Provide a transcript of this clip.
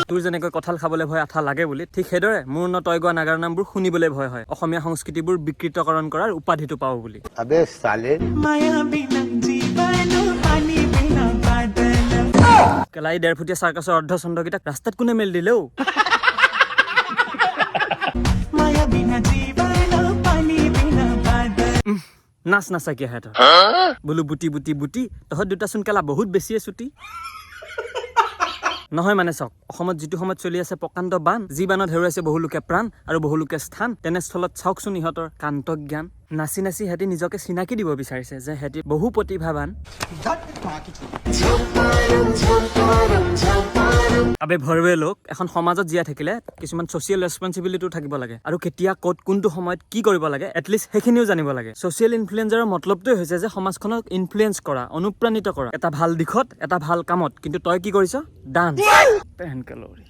তোৰ যেনেকৈ কঁঠাল খাবলৈ ভয় আঠা লাগে বুলি ঠিক সেইদৰে মোৰ তই গোৱা নাগাৰ নামবোৰ শুনিবলৈ ভয় হয় অসমীয়া সংস্কৃতিবোৰ বিকৃতকৰণ কৰাৰ উপাধিটো পাওঁ বুলি अबे साले কেলাই 1.5 ফুটীয়া চাৰ্কাছৰ অৰ্ধচন্দ্ৰকেইটাক ৰাস্তাত কোনে মেল দিলেও নাচ নাচাকিয়া হেঁতৰ বোলো বুটি বুটি বুটি তহঁত দুটা চোন কেলা বহুত বেছিয়ে ছুটি নহয় মানে চাওক অসমত যিটো সময়ত চলি আছে প্ৰকাণ্ড বান যি বানত হেৰুৱাইছে বহু লোকে প্ৰাণ আৰু বহু লোকে স্থান তেনেস্থলত চাওকচোন ইহঁতৰ কান্ত জ্ঞান নাচি নাচি সিহঁতি নিজকে চিনাকি দিব বিচাৰিছে যে সিহঁতি বহু প্ৰতিভাৱান আবে ভৰৱে লোক এখন সমাজত জীয়াই থাকিলে কিছুমান ছ'চিয়েল ৰেছপনচিবিলিটিও থাকিব লাগে আৰু কেতিয়া ক'ত কোনটো সময়ত কি কৰিব লাগে এটলিষ্ট সেইখিনিও জানিব লাগে ছ'চিয়েল ইনফ্লুৱেঞ্চাৰৰ মতলবটোৱে হৈছে যে সমাজখনক ইনফ্লুৱেঞ্চ কৰা অনুপ্ৰাণিত কৰা এটা ভাল দিশত এটা ভাল কামত কিন্তু তই কি কৰিছ ডান্স পেন কেলৰি